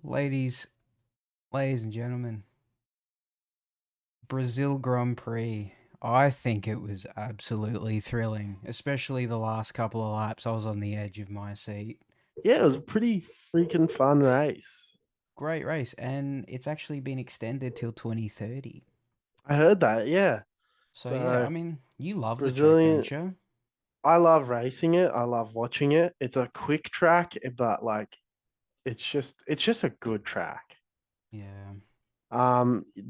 Ladies, ladies and gentlemen, Brazil Grand Prix. I think it was absolutely thrilling, especially the last couple of laps. I was on the edge of my seat. Yeah, it was a pretty freaking fun race. Great race, and it's actually been extended till 2030. I heard that, yeah. So yeah, I So mean, you love the track, Brazilian, don't you? I love racing it. I love watching it. It's a quick track, but like it's just a good track. Yeah.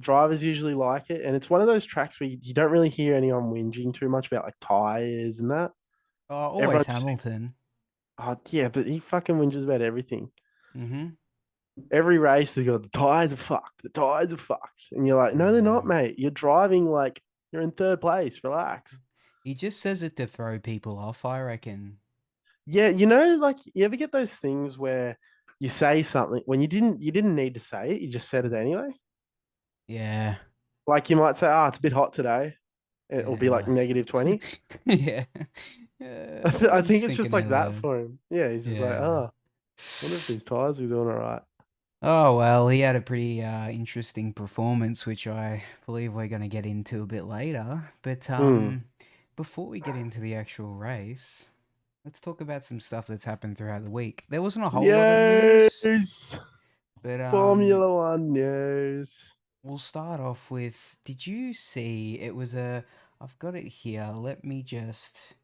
Drivers usually like it, and it's one of those tracks where you don't really hear anyone whinging too much about like tires and that. Oh, Everyone always just thinks, Hamilton. oh yeah, but he fucking whinges about everything. Mm-hmm. Every race they go, the tires are fucked, the tires are fucked. And you're like, no, they're not, Yeah. mate. You're driving like you're in third place. Relax. He just says it to throw people off, I reckon. Yeah, like you ever get those things where you say something when you didn't need to say it, you just said it anyway. Yeah. Like you might say, "Oh, it's a bit hot today," and it'll be like Yeah. -20. Yeah. I, I I was just think it's just thinking like out that loud. for him. Yeah, he's just like, Yeah. "Oh, wonder if his tires were doing all right." Oh well, he had a pretty interesting performance, which I believe we're going to get into a bit later. But Mm. before we get into the actual race, let's talk about some stuff that's happened throughout the week. There wasn't a whole lot of news, Yes, but Formula One news. we'll start off with. Did you see? It was a. I've got it here. Let me just.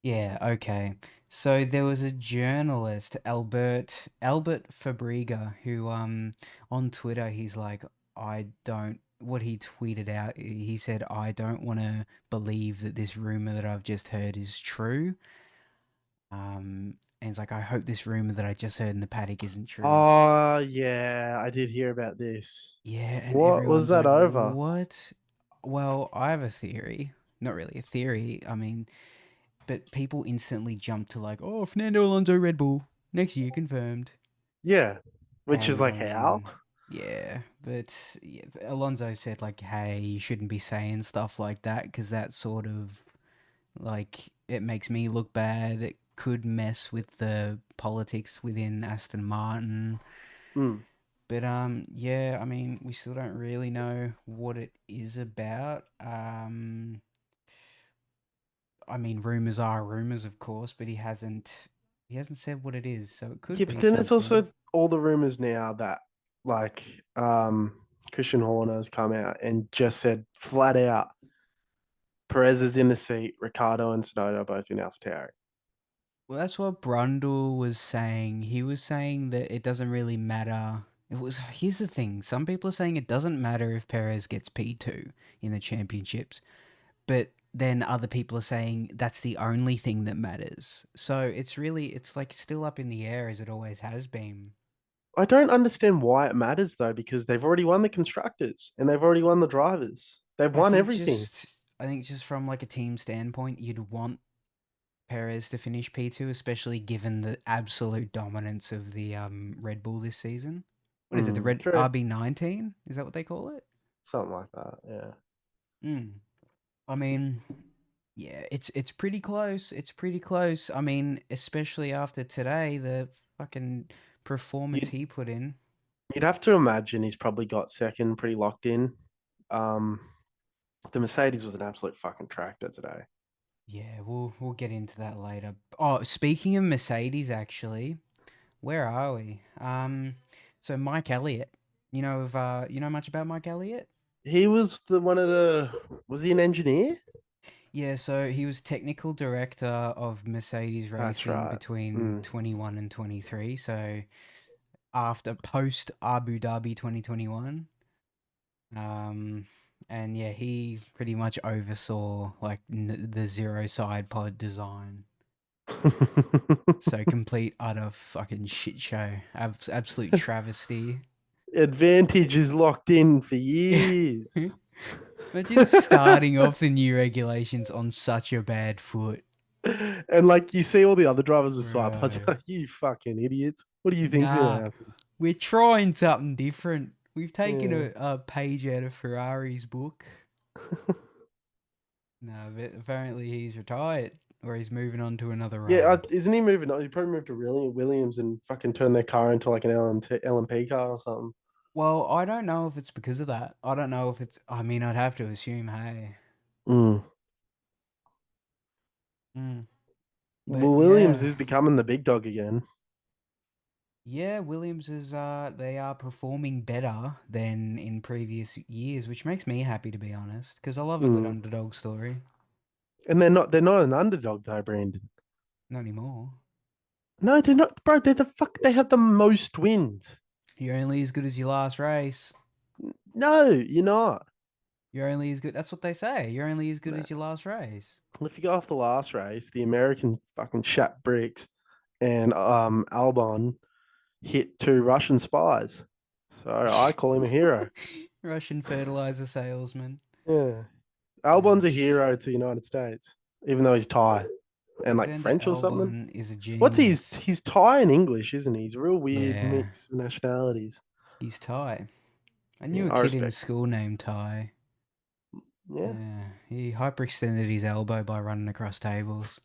Yeah, okay. So there was a journalist, Albert Fabriga, who on Twitter he's like, I don't what he tweeted out, he said, I don't want to believe that this rumor that I've just heard is true. And it's like, I hope this rumor that I just heard in the paddock isn't true. Oh yeah, I did hear about this. Yeah, and What was everyone's that like, over? what? Well, I have a theory. Not really a theory. I mean, but people instantly jump to like, oh, Fernando Alonso Red Bull next year confirmed. Yeah, which is And like how? yeah, but yeah, Alonso said like, hey, you shouldn't be saying stuff like that because that sort of like it makes me look bad. It could mess with the politics within Aston Martin. Mm. But yeah, I mean, we still don't really know what it is about. I mean, rumors are rumors, of course, but he hasn't said what it is, so it could Yeah, but be then there's something. also all the rumors now that like Christian Horner's come out and just said flat out Perez is in the seat, Ricardo and Sonoda are both in AlphaTauri. Well, that's what Brundle was saying. He was saying that it doesn't really matter. Here's the thing. Some people are saying it doesn't matter if Perez gets P2 in the championships, but then other people are saying that's the only thing that matters. So it's like still up in the air as it always has been. I don't understand why it matters though, because they've already won the constructors and they've already won the drivers. They've I won think everything. just I think just from like a team standpoint, you'd want Perez to finish P2, especially given the absolute dominance of the Red Bull this season. What is it? The Mm, Red true. RB19? Is that what they call it? Something like that. Yeah. Mm. I mean, yeah, it's pretty close. It's pretty close. I mean, especially after today, the fucking performance You'd he put in. you'd have to imagine he's probably got second pretty locked in. Um the Mercedes was an absolute fucking tractor today. Yeah, we'll get into that later. Oh, speaking of Mercedes, actually, where are we? So Mike Elliott. You know much about Mike Elliott? He was the one of the was he an engineer? Yeah, so he was technical director of Mercedes That's Racing right. between Mm. 21 and 23. So after post Abu Dhabi 2021. Um, and yeah, he pretty much oversaw like the zero side pod design. So complete utter fucking shit show. Absolute travesty. Advantage is locked in for years. Imagine starting off the new regulations on such a bad foot. And like you see all the other drivers with side pods, Bro. like, you fucking idiots. What do you think's gonna Nah, happen? we're trying something different. We've taken Yeah. a page out of Ferrari's book. No, but apparently he's retired. or he's moving on to another Yeah, role. isn't he moving on? He probably moved to Williams and fucking turned their car into like an LMP car or something. Well, I don't know if it's because of that. I don't know if it's. I mean, I'd have to assume. Hey, Mm. mm. But Well, Williams yeah, is becoming the big dog again. yeah. Williams is. They are performing better than in previous years, which makes me happy to be honest, because I love a good Mm. underdog story. And they're not an underdog though, Brandon. Not anymore. No, they're not, bro. They have the most wins. You're only as good as your last race. No, you're not. You're only as good. That's what they say. You're only as good No. as your last race. If you go off the last race, the American fucking shat bricks and Albon hit two Russian spies. So I call him a hero. Russian fertilizer salesman. Yeah. Yeah, Albon's a hero to the United States, even though he's Thai and like Alexander French or something. Albon is a What's genius. he's Thai and English, isn't he? He's a real weird Yeah, mix of nationalities. he's Thai. I Yeah, knew a I kid in respect school named Ty. him. Yeah, he hyperextended his elbow by running across tables.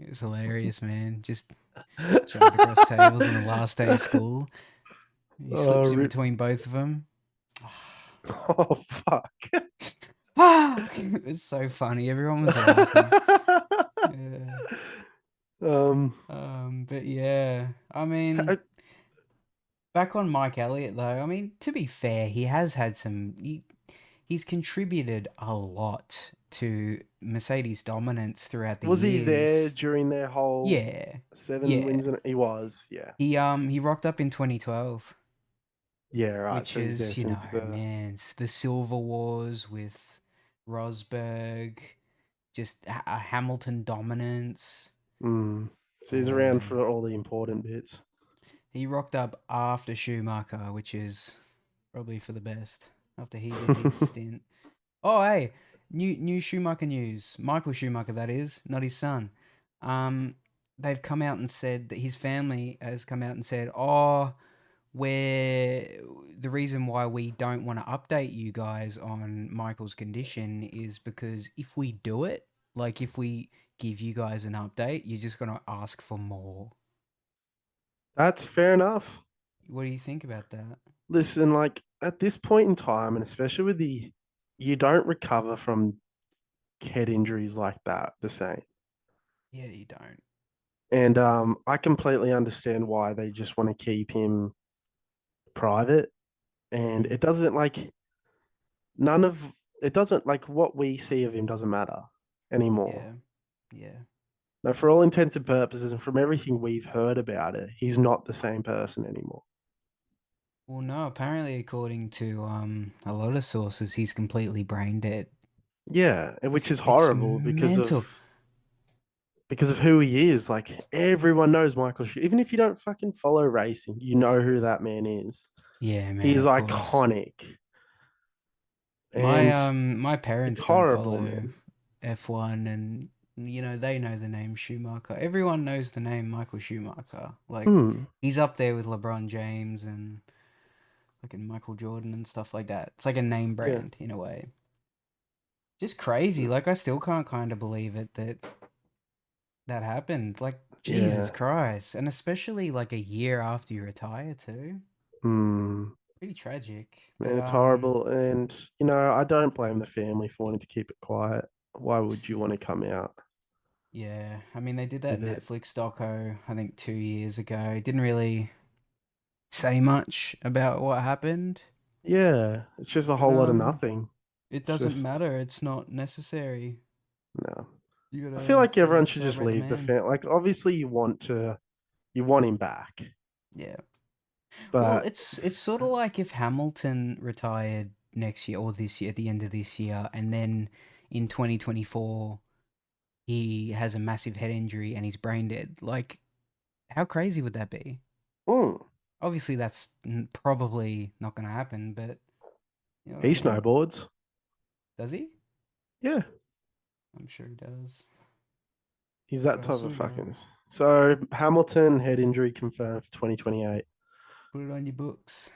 It was hilarious, man. Just Yeah. jumped across tables on the last day of school. He Oh, slips in rip. between both of them. Oh, fuck. Ah! It was so funny. Everyone was laughing. Yeah. um, But yeah, I mean, I- back on Mike Elliott though. I mean, to be fair, he has had some. He's contributed a lot to Mercedes' dominance throughout the was he there years. during their whole Yeah, seven yeah. wins? He was, yeah. He rocked up in 2012, Yeah, right. which So he's there is, since the. man, it's the Silver Wars with Rosberg, just a Hamilton dominance. Mm. So he's around Um, for all the important bits. he rocked up after Schumacher, which is probably for the best after he did his stint. Oh, hey, new Schumacher news. Michael Schumacher, that is, not his son. Um, they've come out and said that his family has come out and said, "Oh, where the reason why we don't want to update you guys on Michael's condition is because if we do it, like if we give you guys an update, you're just gonna ask for more." That's fair enough. What do you think about that? Listen, like at this point in time, and especially with you don't recover from head injuries like that the same. Yeah, you don't. And I completely understand why they just want to keep him private. And Mm, it doesn't like none of it doesn't like what we see of him doesn't matter anymore. yeah, yeah. Now, for all intents and purposes, and from everything we've heard about it, he's not the same person anymore. Well, no, apparently, according to a lot of sources, he's completely brain dead. Yeah, which is It's horrible mental. because of who he is. Like everyone knows Michael even if you don't fucking follow racing, you know who that man is. Yeah, man, He's of course. iconic, My and my it's parents don't horrible, follow man. F1 and they know the name Schumacher. Everyone knows the name Michael Schumacher. Like Hmm. he's up there with LeBron James and fucking Michael Jordan and stuff like that. It's like a name Yeah. brand in a way. Just crazy. Like I still can't kind of believe it that that happened. Like Jesus Yeah. Christ, and especially like a year after you retire too. Hmm. Pretty tragic. But Man, it's horrible. And, I don't blame the family for wanting to keep it quiet. Why would you want to come out yeah, I mean they did that with it? Netflix doco I think 2 years ago. Didn't really say much about what happened, Yeah. It's just a but whole lot of nothing. it It's doesn't just, matter. It's not necessary. no. I feel like You everyone gotta should just celebrate the leave the man. fan. Like, obviously, you want him back, Yeah. Well, but it's sort of like if Hamilton retired next year or this year at the end of this year, and then in 2024 he has a massive head injury and he's brain dead. Like, how crazy would that be? mm, Obviously, that's probably not going to happen, but you know what he I mean? snowboards. Does he? Yeah. I'm sure he does. He's What that type else of we got? fucking. So Hamilton head injury confirmed for 2028. Put it on your books.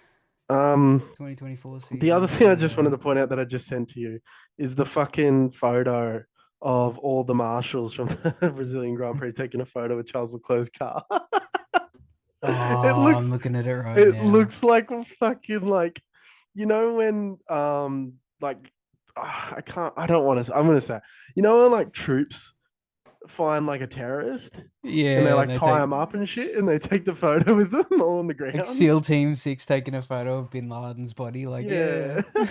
Um, 2024 the other season. thing There I you just wanted go. to point out that I just sent to you is the fucking photo of all the marshals from the Brazilian Grand Prix taking a photo with Charles Leclerc's car. it Oh, I'm looks looking at it right it now. looks like a fucking like when like I don't want to I'm gonna say when like troops find like a terrorist and they Yeah, and like they tie take him up and shit and they take the photo with them all on the like ground. SEAL Team 6 taking a photo of Bin Laden's body, like, yeah. Yeah.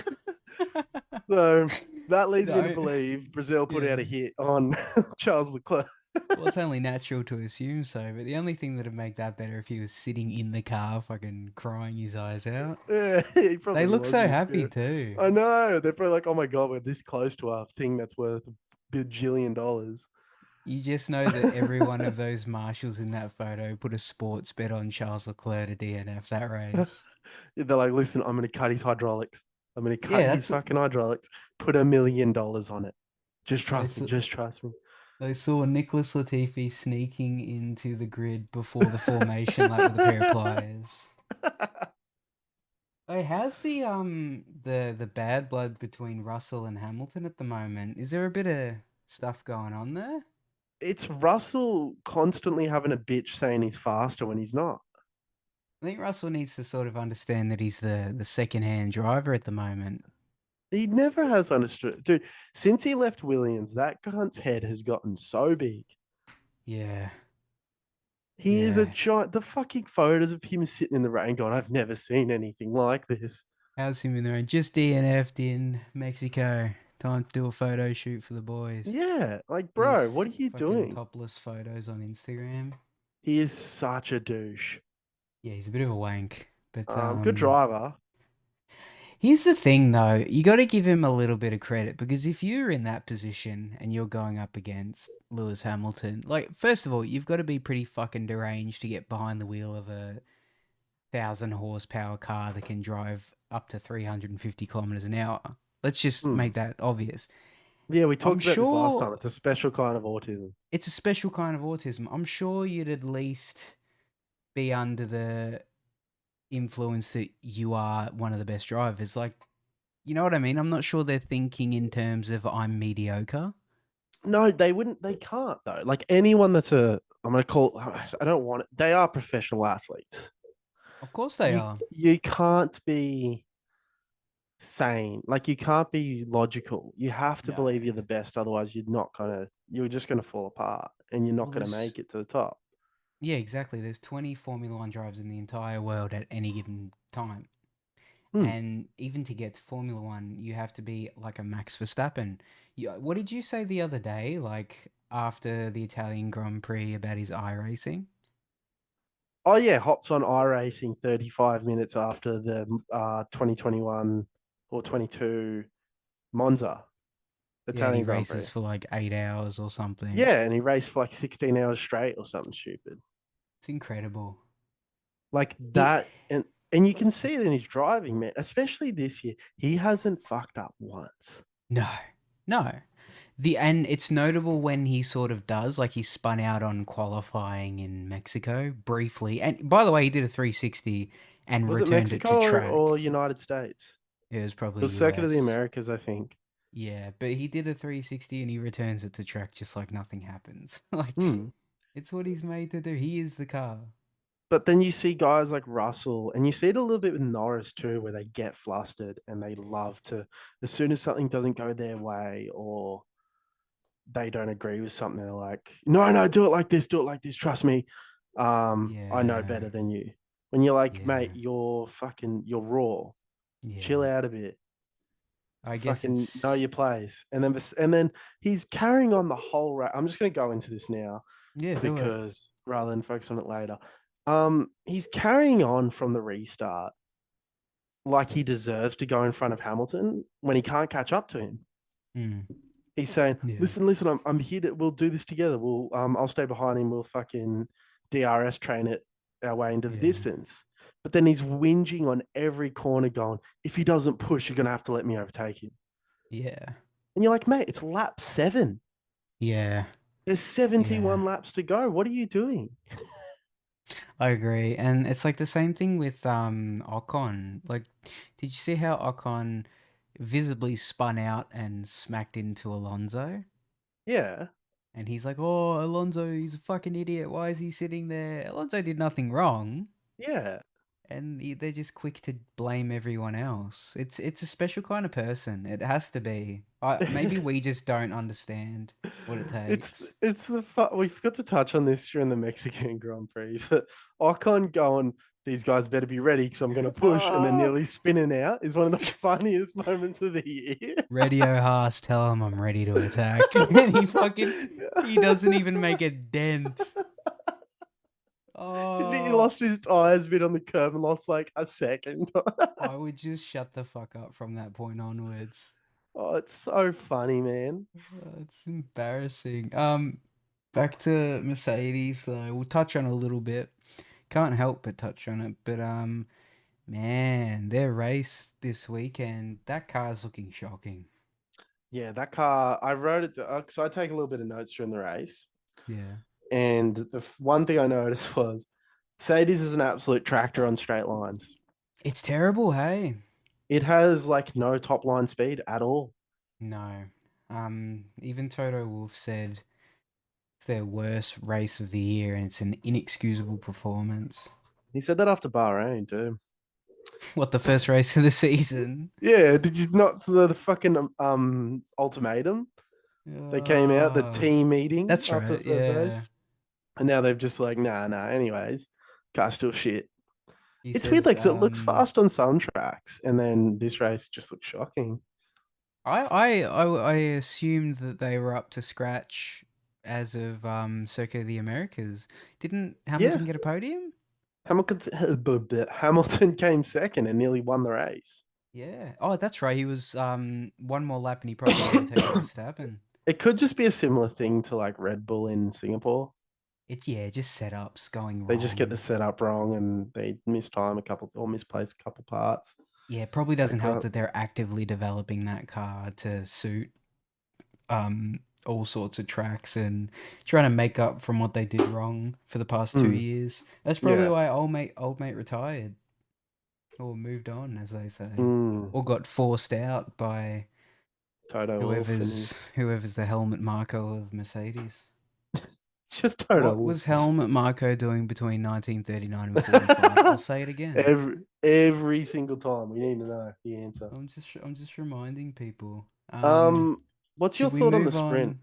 So that leads me to No, believe Brazil put out yeah. a hit on Charles Leclerc. Well, it's only natural to assume so, but the only thing that'd make that better if he was sitting in the car fucking crying his eyes out. Yeah, he They probably look was so in the happy spirit. too. I know. They're probably like, oh my God, we're this close to a thing that's worth a bajillion dollars. You just know that every one of those marshals in that photo put a sports bet on Charles Leclerc to DNF that race. They're like, listen, I'm going to cut his hydraulics. I'm going to cut Yeah, his that's what fucking hydraulics. Put $1 million on it. Just they trust me. saw. Just trust me. They saw Nicholas Latifi sneaking into the grid before the formation lap with a pair of pliers. Hey, how's the bad blood between Russell and Hamilton at the moment? Is there a bit of stuff going on there? It's Russell constantly having a bitch saying he's faster when he's not. I think Russell needs to sort of understand that he's the second-hand driver at the moment. He never has understood. Dude, since he left Williams, that cunt's head has gotten so big. Yeah, He is a yeah. giant. The fucking photos of him sitting in the rain going, I've never seen anything like this. How's him in there? Just DNF'd in Mexico. Time to do a photo shoot for the boys. Yeah. Like, bro, what These are you fucking doing? topless photos on Instagram. He is such a douche. Yeah, he's a bit of a wank. But Good driver. here's the thing though, you got to give him a little bit of credit because if you're in that position and you're going up against Lewis Hamilton, like first of all, you've got to be pretty fucking deranged to get behind the wheel of a 1,000 horsepower car that can drive up to 350 kilometers an hour. Let's just Hmm. make that obvious. Yeah, we I'm talked about this last time. sure It's a special kind of autism. it's a special kind of autism. I'm sure you'd at least be under the influence that you are one of the best drivers. Like, you know what I mean? I'm not sure they're thinking in terms of I'm mediocre. No, they wouldn't. They can't though. Like anyone that's I'm gonna call. I don't want it. They are professional athletes. Of course they You are. you can't be sane. Like you can't be logical. You have to No. believe you're the best. Otherwise, you're just gonna fall apart, and you're not Well, gonna there's make it to the top. yeah, exactly. There's 20 Formula One drivers in the entire world at any given time. Hmm. And even to get to Formula One, you have to be like a Max Verstappen. What did you say the other day, like after the Italian Grand Prix about his iRacing? Oh yeah, hops on iRacing 35 minutes after the 2021 or 22 Monza Yeah, and he Italian Grand Prix. races for like 8 hours or something. Yeah, and he raced for like 16 hours straight or something stupid. It's incredible. Like He, that, and you can see it in his driving, man. Especially this year, he hasn't fucked up once. no, no. And it's notable when he sort of does, like he spun out on qualifying in Mexico briefly. And by the way, he did a 360 and Was it returned it to Mexico or track. United States? It was It probably was Circuit of the US. Americas, I think. Yeah, but he did a 360 and he returns it to track just like nothing happens. Like, Hmm. it's what he's made to do. He is the car. But then you see guys like Russell, and you see it a little bit with Norris too, where they get flustered and they love to, as soon as something doesn't go their way or they don't agree with something, they're like, no, no, do it like this, trust me. I know Yeah, better than you. When you're like, mate, yeah, you're raw. Chill yeah. out a bit. I guess Fucking know it's, your place. And then he's carrying on the whole I'm just gonna go into this now yeah, do it. because rather than focus on it later. He's carrying on from the restart like he deserves to go in front of Hamilton when he can't catch up to him. Mm, He's saying, yeah, "Listen, I'm here to. We'll do this together. I'll stay behind him. We'll fucking DRS train it our way into the yeah, distance." But then he's whinging on every corner, going, "If he doesn't push, you're gonna have to let me overtake him." yeah, And you're like, "Mate, it's lap 7. yeah, There's yeah. 71 laps to go. What are you doing?" I agree. And it's like the same thing with Ocon. Like, did you see how Ocon visibly spun out and smacked into Alonso? Yeah, And he's like, "Oh, Alonso, he's a fucking idiot. Why is he sitting there?" Alonso did nothing wrong, yeah. and they're just quick to blame everyone else. It's a special kind of person. It has to be. Maybe we just don't understand what it it's takes. it's the we forgot to touch on this during the Mexican Grand Prix. But Ocon going, these guys better be ready because I'm going to push, and then Ah! nearly spinning out is one of the funniest moments of the year. Radio Haas, tell him I'm ready to attack. And he doesn't even make a dent. Didn't he Oh, lost his tires a bit on the curb and lost like a second? I would just shut the fuck up from that point onwards. Oh, it's so funny, man. It's embarrassing. Back to Mercedes though. We'll touch on a little bit. Can't help but touch on it, but man, their race this weekend, that car's looking shocking. Yeah, that car. I wrote it because I take a little bit of notes during the race, Yeah. and the one thing I noticed was Mercedes is an absolute tractor on straight lines. It's terrible, hey? It has like no top line speed at all. No. Even Toto Wolff said it's their worst race of the year and it's an inexcusable performance. He said that after Bahrain too. What, the first race of the season? Yeah, did you not the fucking ultimatum? They came out the Oh, team meeting that's after the right, first yeah. race, and now they've just like nah. Anyways, car's still shit. He It's weird, says, like, 'cause it looks fast on some tracks, and then this race just looks shocking. I assumed that they were up to scratch as of Circuit of the Americas. Didn't Yeah, Hamilton get a podium? Hamilton came second and nearly won the race. Yeah. Oh, that's right. He was one more lap and he probably overtaken Verstappen. It could just be a similar thing to like Red Bull in Singapore. It yeah, just setups going They just get the wrong. setup wrong and they miss time a couple or misplace a couple parts. Yeah, it probably doesn't Take her help up. that they're actively developing that car to suit um all sorts of tracks and trying to make up from what they did wrong for the past two Mm, years. That's probably yeah. why old mate retired or moved on, as they say, Mm, or got forced out by Toto Wolf and whoever's the helmet Marco of Mercedes. just Toto What Wolf. was helmet Marco doing between 1939 and 45? I'll say it again. every single time we need to know the answer. I'm just reminding people. What's your Should we thought on the move sprint?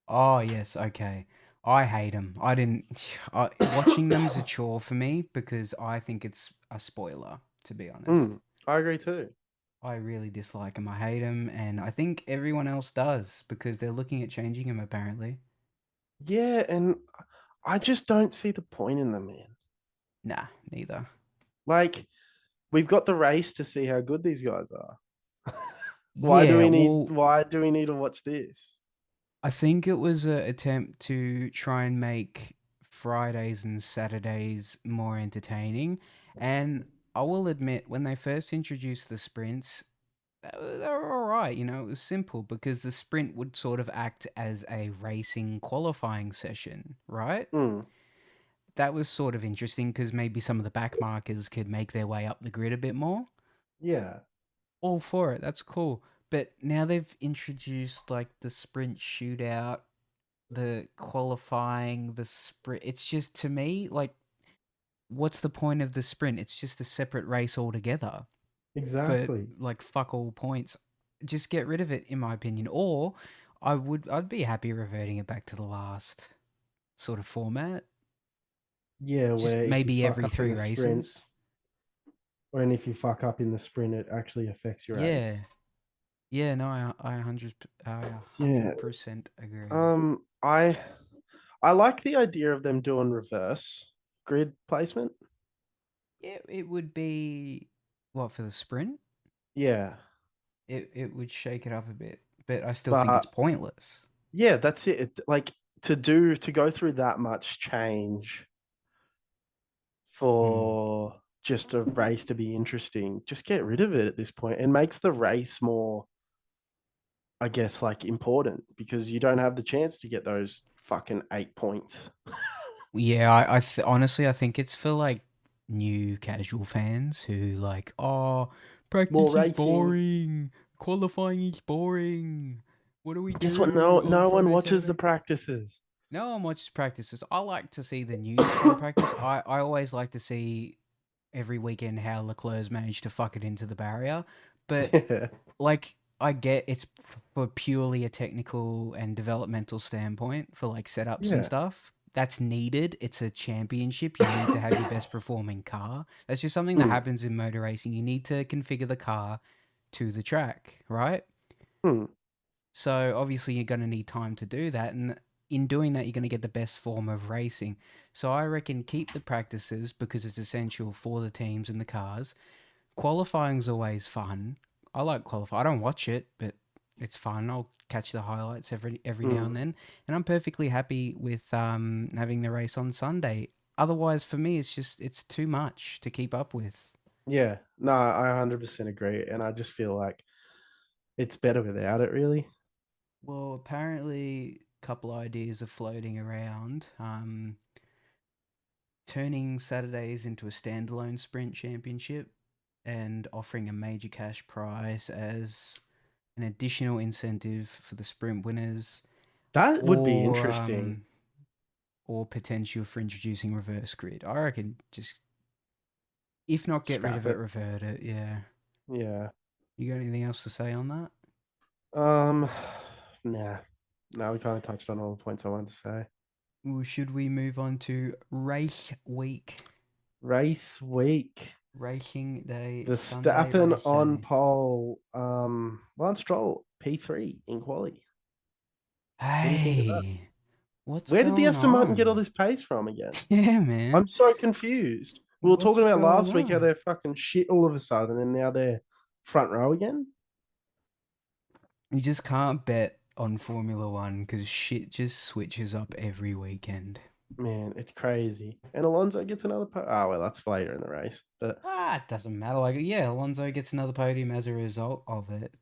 on? Oh, yes, okay. I hate them. I didn't. Watching them is a chore for me because I think it's a spoiler, to be honest. I agree too. I really dislike them. I hate them, and I think everyone else does because they're looking at changing them apparently. Yeah, and I just don't see the point in them, man. Nah, neither. Like, we've got the race to see how good these guys are. Yeah, well, why do we need to watch this? I think it was an attempt to try and make Fridays and Saturdays more entertaining. And I will admit, when they first introduced the sprints, they were all right. It was simple because the sprint would sort of act as a racing qualifying session, right? Mm, That was sort of interesting because maybe some of the back markers could make their way up the grid a bit more. yeah, All for it, that's cool. But now they've introduced like the sprint shootout, the qualifying, the sprint. It's just to me like, what's the point of the sprint? It's just a separate race altogether for exactly. like fuck all points. Just get rid of it, in my opinion. Or I'd be happy reverting it back to the last sort of format. Yeah, Just where if you maybe fuck every up in three the sprint, races. or and if you fuck up in the sprint, it actually affects your race. Yeah, yeah. No, I Yeah. 100% agree. Um, I I like the idea of them doing reverse grid placement. Yeah, it would be what for the sprint. Yeah, It would shake it up a bit, but I still think it's but pointless. yeah, that's it. Like to go through that much change Hmm. for just a race to be interesting, just get rid of it at this point. It makes the race more, I guess, like important because you don't have the chance to get those fucking 8 points. Yeah, honestly, I think it's for like new casual fans who like, oh, More practice is racing. boring, qualifying is boring. What do we Guess what? No, do on no one Friday, watches the Saturday? practices. No one watches practices. I like to see the news from practice. I always like to see every weekend how Leclerc's managed to fuck it into the barrier. But Yeah, like I get it's for purely a technical and developmental standpoint for like setups and yeah, stuff. That's needed. It's a championship. You need to have your best performing car. That's just something that mm, happens in motor racing. You need to configure the car to the track, right? mm, So obviously you're going to need time to do that, and in doing that you're going to get the best form of racing. So I reckon keep the practices because it's essential for the teams and the cars. Qualifying's always fun. I like qualify. I don't watch it, but it's fun. I'll catch the highlights every now and mm. then, and I'm perfectly happy with having the race on Sunday. Otherwise, for me, it's too much to keep up with. Yeah. No, I 100% agree, and I just feel like it's better without it, really. Well, apparently, a couple ideas are floating around. Turning Saturdays into a standalone sprint championship and offering a major cash prize as an additional incentive for the sprint winners, That would be or interesting. um, or potential for introducing reverse grid. I reckon just if not get rid of Scrap it, it. revert it. Yeah. Yeah. You got anything else to say on that? Um, nah. No, we kind of touched on all the points I wanted to say. Well, should we move on to race week? Race week. Racing day, Sunday Verstappen race on day. pole. Lance Stroll P3 in quali. What do you think of that? Hey, what's Where did the going Aston Martin get all on? this pace from again? Yeah, I'm man. so confused. We were talking What's about going last week how on? they're fucking shit all of a sudden, and now they're front row again. You just can't bet on Formula One because shit just switches up every weekend. Man, it's crazy. And Alonso gets another. Oh well, that's later in the race, but It doesn't matter. Like, yeah, Alonso gets another podium as a result of it.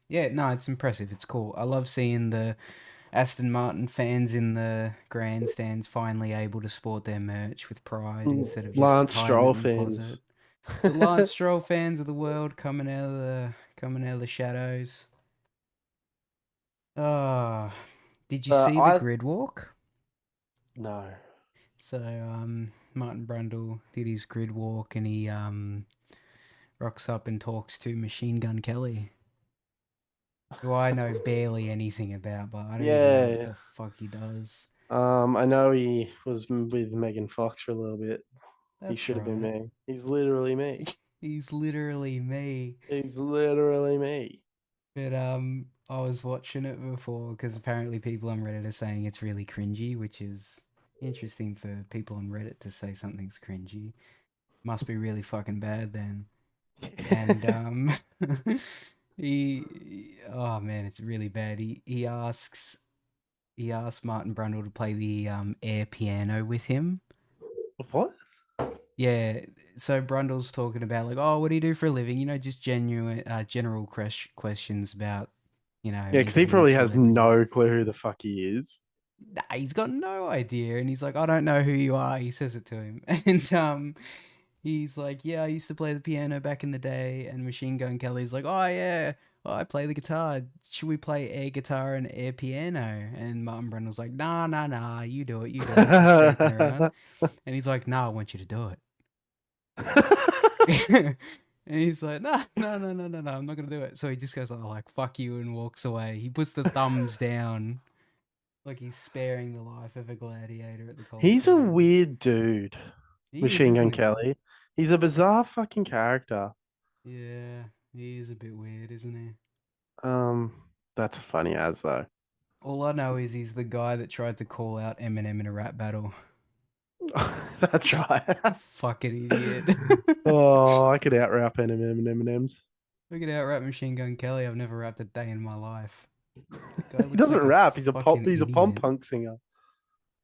Yeah, no, it's impressive. It's cool. I love seeing the Aston Martin fans in the grandstands finally able to sport their merch with pride instead of just Lance hiding it Stroll in the closet. fans. The Lance Stroll fans of the world coming out of the shadows. Ah, did you see the I grid walk? no. So Martin Brundle did his grid walk and he rocks up and talks to Machine Gun Kelly, who I know barely anything about, but I don't even know what Yeah. the fuck he does. I know he was with Megan Fox for a little bit. He That's should have been right. me. He's literally me. He's literally me. He's literally me. But I was watching it before because apparently people on Reddit are saying it's really cringy, which is interesting for people on Reddit to say something's cringy. Must be really fucking bad then. And oh man, it's really bad. He asks Martin Brundle to play the air piano with him. What? Yeah, so Brundle's talking about like, oh, what do you do for a living? Just genuine, general questions about, Yeah, because he interviewing probably has celebrities. no clue who the fuck he is. Nah, he's got no idea, and he's like, I don't know who you are. He says it to him, and he's like, yeah, I used to play the piano back in the day. And Machine Gun Kelly's like, oh yeah, I play the guitar. Should we play air guitar and air piano? And Martin Brundle's like, nah, nah, nah, you do it. Just joking around. And he's like, nah, I want you to do it. And he's like, no, no, no, no, no, no, I'm not gonna do it. So he just goes, oh, like, fuck you, and walks away. He puts the thumbs down, like he's sparing the life of a gladiator at the He's a Colosseum. weird dude, He is, Machine isn't Gun he? Kelly. He's a bizarre fucking character. Yeah, he is a bit weird, isn't he? That's funny as though. All I know is he's the guy that tried to call out Eminem in a rap battle. That's right. Fucking idiot. Oh, I could out rap Eminem and M&M's. Look at out rap Machine Gun Kelly. I've never rapped a day in my life. Guy He looks doesn't like a rap. fucking He's a pop idiot. punk singer.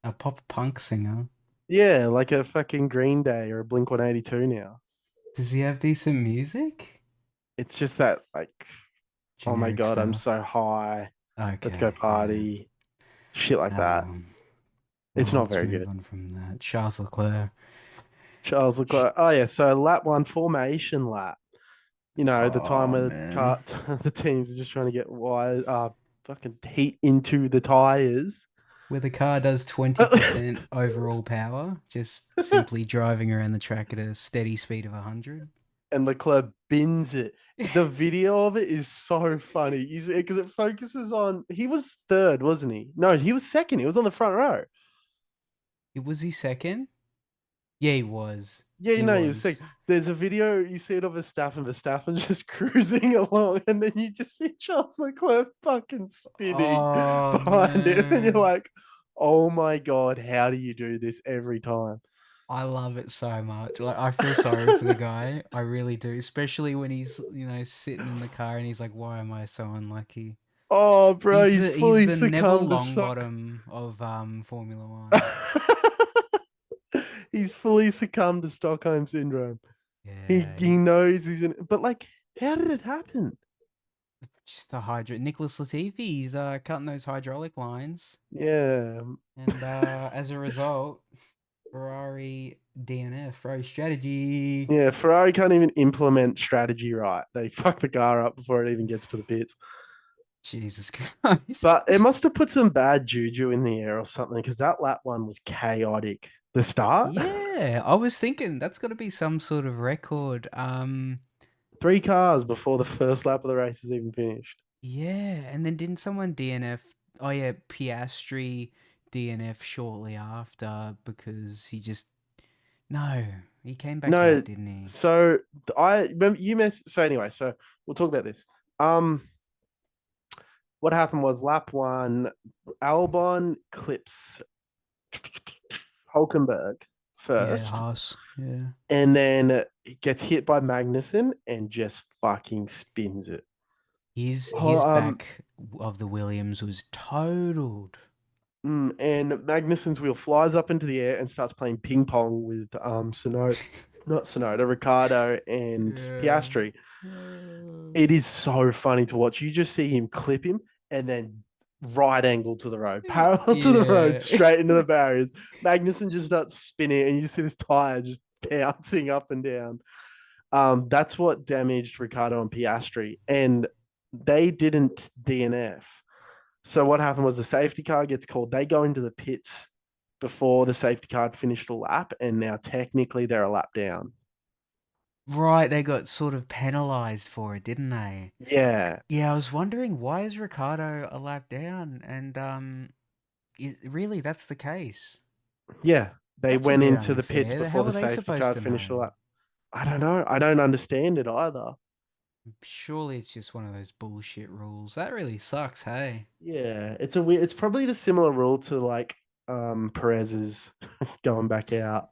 A pop punk singer. Yeah, like a fucking Green Day or a Blink 182 now. Does he have decent music? It's just that like, oh my Generic god, I'm stuff. so high. Let's go Okay, yeah. party. Shit like that. Um, It's well, not let's very move good. on from that. Charles Leclerc. Charles Sh- Leclerc. Oh yeah, so lap one formation lap. You know, the time Oh, where the man. car the teams are just trying to get wide fucking heat into the tires. Where the car does 20% overall power, just simply driving around the track at a steady speed of 100. And Leclerc bins it. The video of it is so funny. Because it focuses on he was third, wasn't he? No, he was second. He was on the front row. Was he second? Yeah, he was. Yeah, He no, you see, was. there's a video you see it of Verstappen just cruising along, and then you just see Charles Leclerc fucking spinning Oh behind him, and you're man. like, oh my god, how do you do this every time? I love it so much. Like I feel sorry for the guy. I really do, especially when he's, sitting in the car and he's like, "Why am I so unlucky?" Oh, bro, He's he's the he's fully the Neville succumbed to suck. Longbottom of Formula 1. He's fully succumbed to Stockholm syndrome. He Yeah, he knows he's in, but like, how did it happen? just the hydro. Nicholas Latifi, he's cutting those hydraulic lines, Yeah, and as a result, Ferrari DNF, Ferrari strategy. yeah. Ferrari can't even implement strategy right. They fuck the car up before it even gets to the pits. Jesus Christ. But it must have put some bad juju in the air or something because that lap one was chaotic. The start, Yeah, I was thinking that's got to be some sort of record. three cars before the first lap of the race is even finished. Yeah, and then didn't someone DNF? Oh yeah, Piastri DNF shortly after because he just no, he came back No, out, didn't he? so I remember you missed. So anyway, so we'll talk about this. What happened was lap one, Albon clips Hulkenberg Yeah, first, Haas. Yeah. and then it gets hit by Magnussen and just fucking spins it. His Oh, back of the Williams was totaled. and Magnussen's wheel flies up into the air and starts playing ping pong with Sonoda, not Sonoda, Ricardo and Yeah. Piastri. Uh, It is so funny to watch. You just see him clip him and then right angle to the road, parallel to the road, yeah. straight into the barriers. Magnussen just starts spinning, and you see this tire just bouncing up and down. That's what damaged Ricardo and Piastri, and they didn't DNF. So what happened was the safety car gets called. They go into the pits before the safety car finished the lap, and now technically they're a lap down. Right, they got sort of penalized for it, didn't they? Yeah, Yeah, I was wondering why is Ricardo a lap down, and really that's the case. yeah. They That's a went bit into the pits unfair. before How the are they safety supposed car to finished the know? lap. I don't know. I don't understand it either. Surely it's just one of those bullshit rules. That really sucks, hey? Yeah, it's a weird. It's probably the similar rule to like Perez's going back out.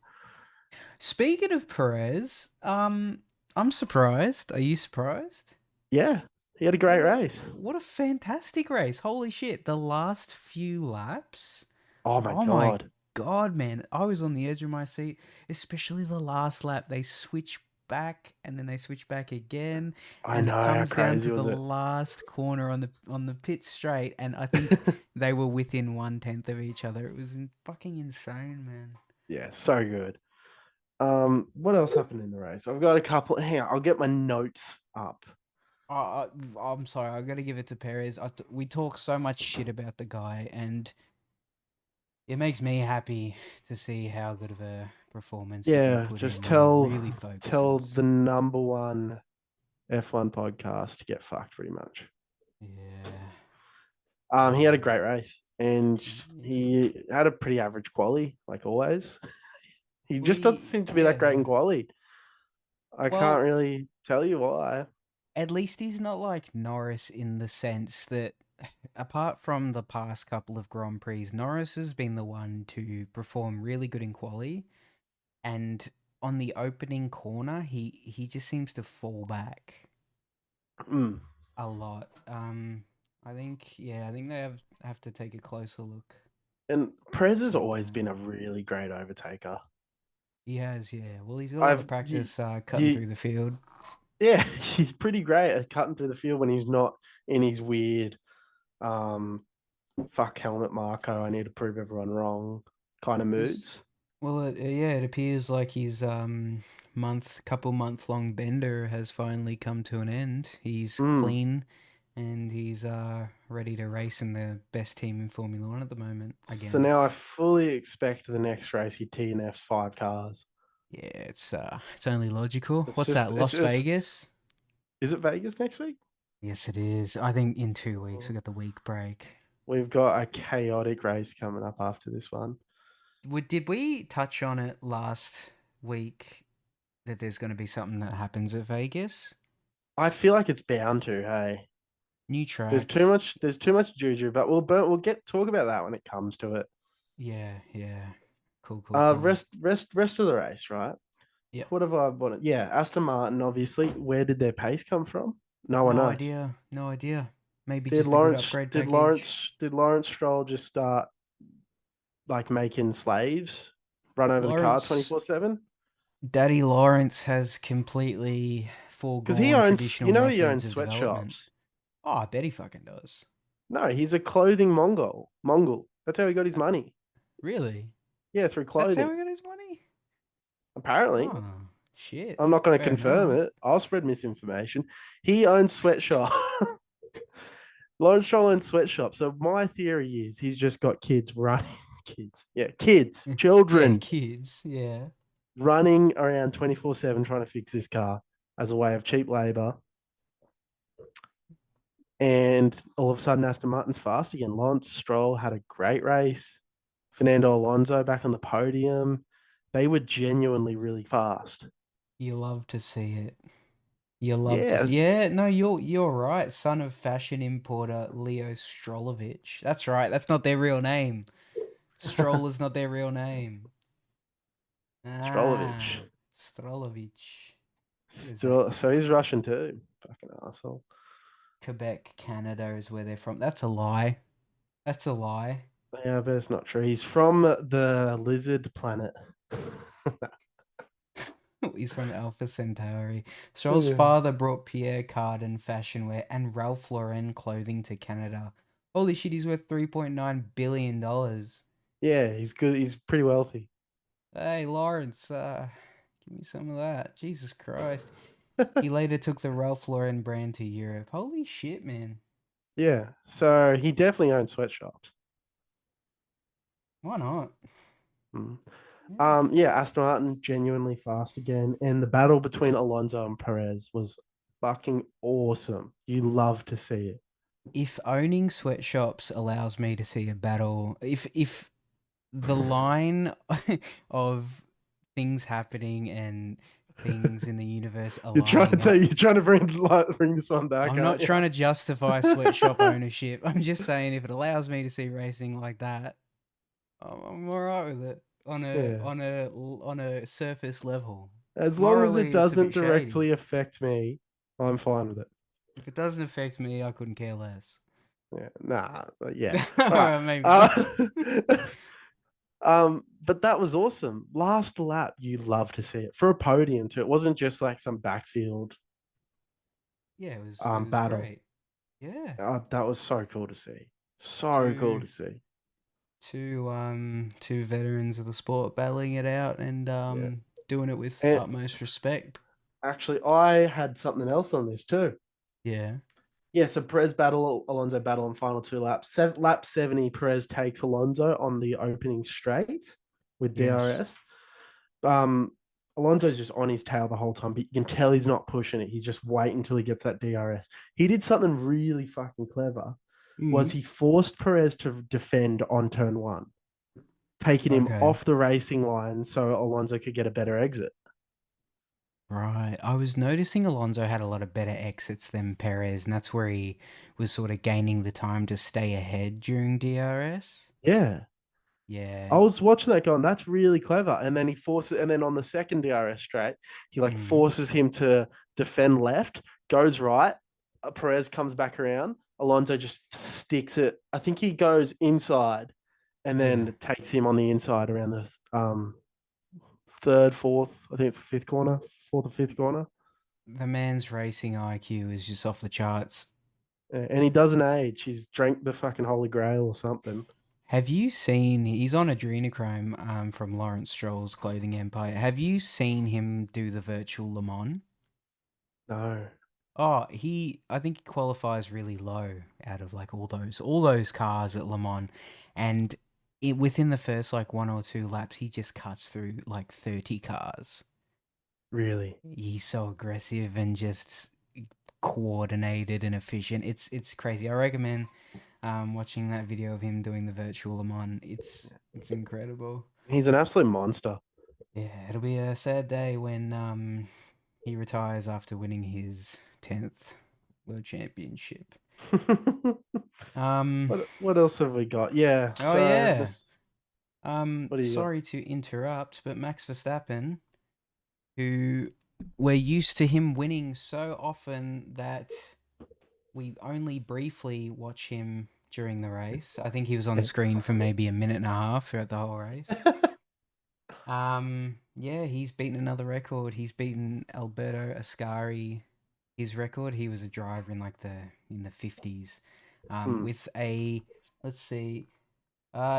Speaking of Perez, I'm surprised. Are you surprised? Yeah, he had a great race. What a fantastic race. Holy shit. The last few laps. Oh my Oh my god. God, man. I was on the edge of my seat, especially the last lap. They switch back and then they switch back again, I and know it how comes down crazy to the was it. last corner on the pit straight, and I think they were within 1/10 of each other. It was fucking insane, man. Yeah, so good. What else happened in the race? I've got a couple. Hang on, I'll get my notes up. I'm sorry, I got to give it to Perez. We talk so much shit about the guy, and it makes me happy to see how good of a performance he can Yeah, put just in when he really tell focuses. the number one F1 podcast to get fucked pretty much. Yeah. He had a Um, great race and yeah. he had a pretty average quali, like always. He just doesn't We, seem to be that great yeah. in quali. I can't Well, really tell you why. at least he's not like Norris in the sense that, apart from the past couple of Grand Prix, Norris has been the one to perform really good in quali, and on the opening corner, he just seems to fall back Mm. a lot. I think yeah, I think they have to take a closer look And Perez has at always that. been a really great overtaker. He has, yeah. Well, he's got a lot of I've practice cutting you through the field. yeah, he's pretty great at cutting through the field when he's not in his weird um fuck helmet Marco, I need to prove everyone wrong kind of He's moods. Well, yeah, it appears like his couple month long bender has finally come to an end. He's Mm. clean, and he's ready to race in the best team in Formula One at the moment So again. now I fully expect the next race he TNFs 5 cars. Yeah, it's only logical. It's What's just, that? it's Las just. Vegas? Is it Vegas next week? Yes, it is. I think in 2 weeks we got the week break. We've got a chaotic race coming up after this one. Did we touch on it last week that there's going to be something that happens at Vegas? I feel like it's bound to. Hey, New there's track. too much. There's too much juju, but we'll get talk about that when it comes to it. Yeah, yeah. Cool, cool, cool. Rest of the race, right? Yep. What have I wanted? Yeah, Aston Martin. Obviously, where did their pace come from? No one No knows. idea. No idea. Maybe Did just a good Lawrence? upgrade Did package. Lawrence? Did Lawrence Stroll just start like making slaves run over the car twenty Lawrence, four seven? Daddy Lawrence has completely Because he foregone owns, traditional he methods owns of development. sweatshops. Oh, I bet he fucking does. No, he's a clothing Mongol. Mongol. That's how he got his Uh, money. Really? Yeah, through That's how clothing. he got his money? Apparently, Oh, shit. I'm not going to Fair confirm enough. it. I'll spread misinformation. He owns sweatshop. Lawrence Stroll owns sweatshop. So my theory is he's just got kids running. Kids. Yeah, kids, Yeah, children kids. Yeah. running around 24/7 trying to fix this car as a way of cheap labor. And all of a sudden, Aston Martin's fast again. Lawrence Stroll had a great race. Fernando Alonso back on the podium. They were genuinely really fast. You love to see it. You love to see. Yes, Yeah, no, you're right. Son of fashion importer Leo Strolovich. That's right. That's not their real name. Stroll is not their real name. Strolovic. Ah, Strolovich. What is that? Still, so he's Russian too. Fucking asshole. Quebec, Canada is where they're from. That's a lie. That's a lie. Yeah, but it's not true. He's from the lizard planet. He's from Alpha Centauri. Stroll's Yeah. father brought Pierre Cardin fashion wear and Ralph Lauren clothing to Canada. Holy shit, he's worth $3.9 billion. dollars. Yeah, he's good. He's pretty wealthy. Hey, Lawrence, give me some of that. Jesus Christ. He later took the Ralph Lauren brand to Europe. Holy shit, man. Yeah, so he definitely owns sweatshops. Why not? Mm. Yeah. Yeah, Aston Martin genuinely fast again, and the battle between Alonso and Perez was fucking awesome. You love to see it. If owning sweatshops allows me to see a battle, if the line of things happening and things in the universe aligning up. You're trying to bring this one back, I'm not aren't you? trying to justify sweatshop ownership. I'm just saying if it allows me to see racing like that, I'm all right with it Yeah, on a surface level. as long as it Morally, it's a doesn't bit shady. directly affect me, I'm fine with it. If it doesn't affect me, I couldn't care less. Yeah, nah, yeah, all right. Maybe. But that was awesome. Last lap, you love to see it for a podium too. It wasn't just like some backfield Yeah, it was battle. great. Yeah. That was so cool to see. So cool Two to see. two veterans of the sport battling it out and Yeah. doing it with And utmost respect. actually, I had something else on this too. Yeah. Yeah, so Perez battle, Alonso battle on final 2 laps. Lap 70, Perez takes Alonso on the opening straight with Yes. DRS. Um, Alonso's just on his tail the whole time, but you can tell he's not pushing it. He's just waiting until he gets that DRS. He did something really fucking clever. Was Mm. he forced Perez to defend on turn one, taking him Okay. off the racing line so Alonso could get a better exit. Right. I was noticing Alonso had a lot of better exits than Perez, and that's where he was sort of gaining the time to stay ahead during DRS. Yeah. I Yeah. was watching that going, that's really clever. And then he forces, and then on the second DRS straight, he like Mm. forces him to defend left, goes right. Perez comes back around. Alonso just sticks it. I think he goes inside and Yeah. then takes him on the inside around the third, fourth. I think it's the fifth corner, fourth or fifth corner. The man's racing IQ is just off the charts. And he doesn't age. He's drank the fucking Holy Grail or something. Have you seen he's on Adrenochrome from Lawrence Stroll's Clothing Empire. Have you seen him do the virtual Le Mans? No. Oh, I think he qualifies really low out of like all those cars at Le Mans, and within the first like one or two laps, he just cuts through like 30 cars. Really? He's so aggressive and just coordinated and efficient. It's crazy. I recommend watching that video of him doing the virtual Le Mans. It's incredible. He's an absolute monster. Yeah, it'll be a sad day when he retires after winning his 10th world championship. Um, what else have we got? Yeah, oh so yeah. this what do you got? Sorry to interrupt, but Max Verstappen, who we're used to him winning so often that we only briefly watch him during the race. I think he was on screen for maybe a minute and a half throughout the whole race. Yeah, he's beaten another record. He's beaten Alberto Ascari. His record, he was a driver in like the 50s. Hmm. With a let's see,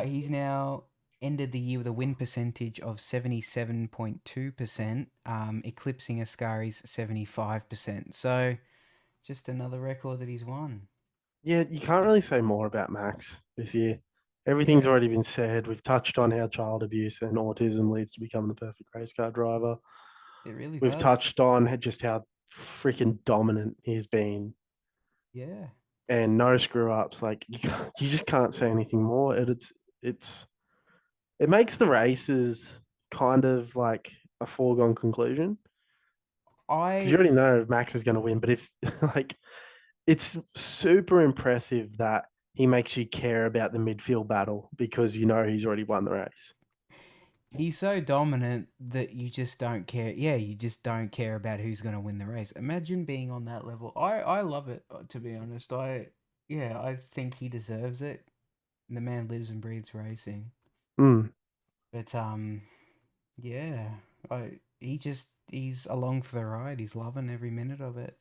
he's now ended the year with a win percentage of 77.2%, eclipsing Ascari's 75%. So just another record that he's won. Yeah, you can't really say more about Max this year. Everything's already been said. We've touched on how child abuse and autism leads to becoming the perfect race car driver. It really We've does. touched on just how freaking dominant he's been Yeah. and no screw ups. Like you just can't say anything more. It's it makes the races kind of like a foregone conclusion because you I already know Max is going to win. But if like it's super impressive that he makes you care about the midfield battle because you know he's already won the race. He's so dominant that you just don't care. Yeah, you just don't care about who's going to win the race. Imagine being on that level. I love it, to be honest. Yeah, I think he deserves it. The man lives and breathes racing. Mm. But yeah, he's along for the ride. He's loving every minute of it.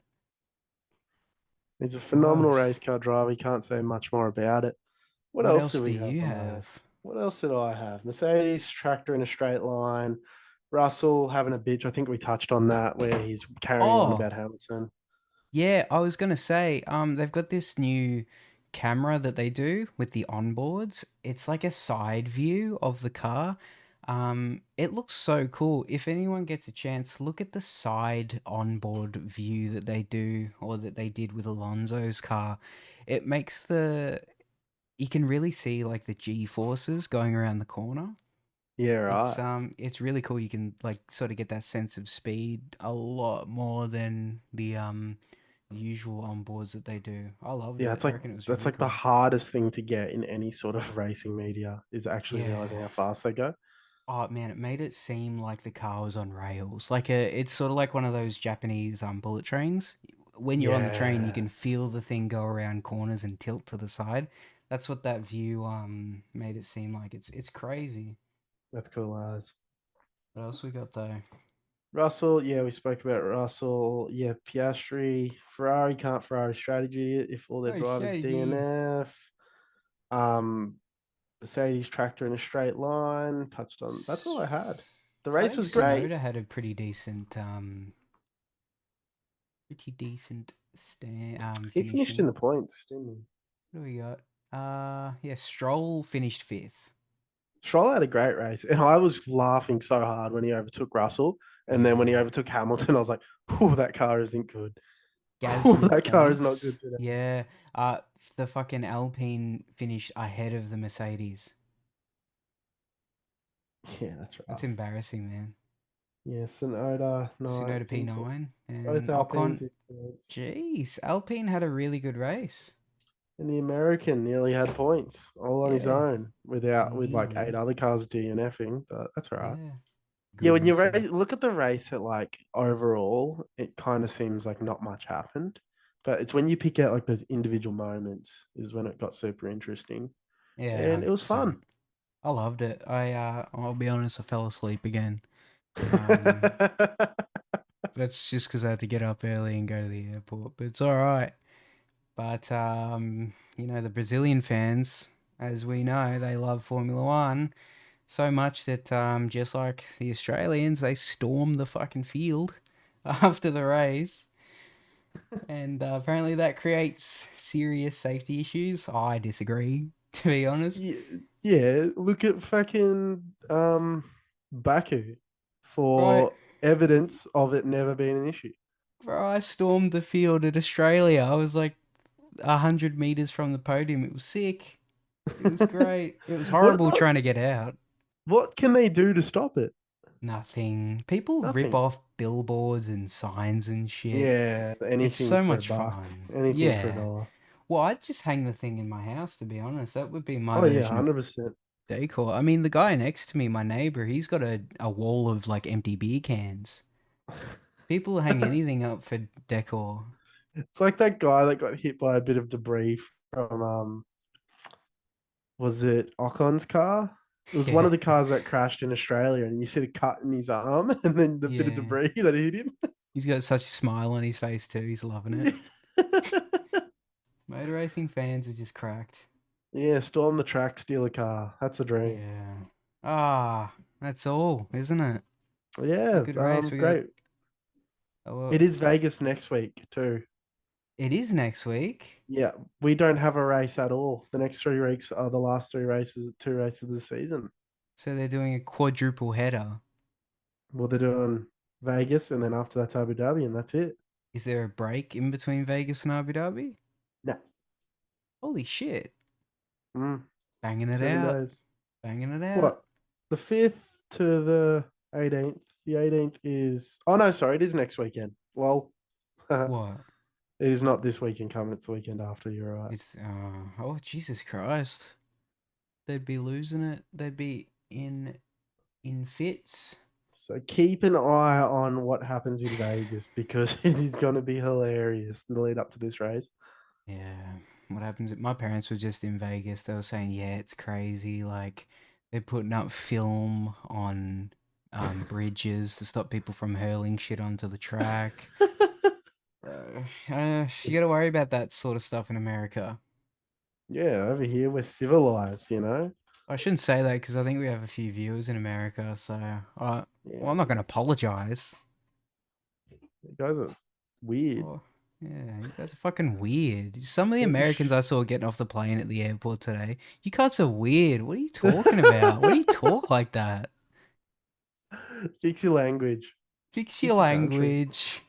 He's a Oh, phenomenal race car driver. You can't say much more about it. What what else else do do we have you on the have? race? What else did I have? Mercedes tractor in a straight line. Russell having a bitch. I think we touched on that where he's carrying on Oh, about Hamilton. yeah, I was gonna say, they've got this new camera that they do with the onboards. It's like a side view of the car. It looks so cool. If anyone gets a chance, look at the side onboard view that they do or that they did with Alonso's car. It makes you can really see like the G forces going around the corner. Yeah, right. It's really cool. You can like sort of get that sense of speed a lot more than the usual onboards that they do. I loved Yeah, it. it's I like reckon it was that's really like the cool. hardest thing to get in any sort of racing media is actually Yeah. realizing how fast they go. Oh man, it made it seem like the car was on rails. It's sort of like one of those Japanese bullet trains. When you're on the train, you Yeah, can feel the thing go around corners and tilt to the side. That's what that view made it seem like. It's crazy. that's cool as. What else we got though? Russell, yeah, we spoke about Russell. Yeah, Piastri, Ferrari can't Ferrari strategy it if all their Oh, drivers Shady. DNF. Um, Mercedes tractor in a straight line. Touched on. That's all I S- had. The I race think was great. Sonoda had a pretty decent He finished in finishing. the points, didn't he? What do we got? Yeah, Stroll finished fifth. Stroll had a great race, and I was laughing so hard when he overtook Russell, and then when he Yeah. overtook Hamilton, I was like, "Oh, that car isn't good. Gaz Ooh, for that car is not good points. today." Yeah. The fucking Alpine finished ahead of the Mercedes. Yeah, that's That's rough. embarrassing, man. Yeah, Sonoda Sonoda ninth in P9 both and Alpines Ocon. in points, Jeez, Alpine had a really good race. and the American nearly had points all on his Yeah, own with like eight nearly. other cars DNFing, but that's all right. Yeah, Yeah, good when you racing. look at the race at like overall, it kind of seems like not much happened. But it's when you pick out like those individual moments is when it got super interesting. Yeah, And it was 100%. fun. I loved it. I'll be honest, I fell asleep again. Um, that's just because I had to get up early and go to the airport, but it's all right. But the Brazilian fans, as we know, they love Formula One so much that just like the Australians, they stormed the fucking field after the race. and apparently that creates serious safety issues. I disagree, to be honest. Yeah, yeah, look at fucking Baku Right, for evidence of it never being an issue. bro, I stormed the field at Australia. I was like 100 meters from the podium. It was sick. It was great. It was What horrible what trying to get out. what can they do to stop it? Nothing. People rip Nothing. off billboards and signs and shit. Yeah, It's anything so for a much buck, fun. anything for a Yeah. dollar. Well, I'd just hang the thing in my house, to be honest. That would be my Oh yeah, version of 100%. decor. I mean, the guy next to me, my neighbor, he's got a wall of like empty beer cans. People hang anything up for decor. It's like that guy that got hit by a bit of debris from was it Ocon's car? It was one Yeah. of the cars that crashed in Australia, and you see the cut in his arm, and then the bit of Yeah. debris that hit him. He's got such a smile on his face too. He's loving it. Motor racing fans are just cracked. Yeah, storm the track, steal a car. That's the dream. Yeah. Ah, that's all, isn't it? It's a Yeah, good race. We got. great. Oh, It is Vegas next week too. it is next week. Yeah, we don't have a race at all. The next 3 weeks are the last three races, two races of the season. So they're doing a quadruple header. Well, they're doing Vegas, and then after that's Abu Dhabi, and that's it. Is there a break in between Vegas and Abu Dhabi? No, Holy shit. mm, Banging it seven out. days. Banging it out. What? The 5th to the 18th. The 18th is. Oh no, sorry, it is next weekend. Well, it What? is not this weekend coming. It's the weekend after. You're right. It's oh Jesus Christ. They'd be losing it. They'd be in fits. So keep an eye on what happens in Vegas because it is going to be hilarious the lead up to this race. Yeah. What happens? My parents were just in Vegas. They were saying, yeah, it's crazy. Like they're putting up film on bridges to stop people from hurling shit onto the track. You got It's to worry about that sort of stuff in America. yeah, over here we're civilized, you know. I shouldn't say that because I think we have a few viewers in America. So, well, I'm Yeah, not going to apologize. you guys are weird. Oh, yeah, you guys are fucking weird. Some of the So Americans I saw getting off the plane at the airport today, you guys are weird. What are you talking about? Why do you talk like that? Fix your language. Fix your Fix your country. language.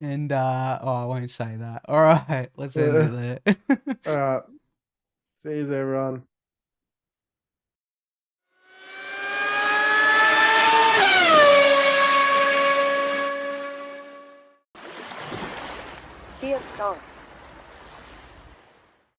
And, oh, I won't say that. All right, let's end Uh, it there. all right. See you, everyone. Sea of Skunks.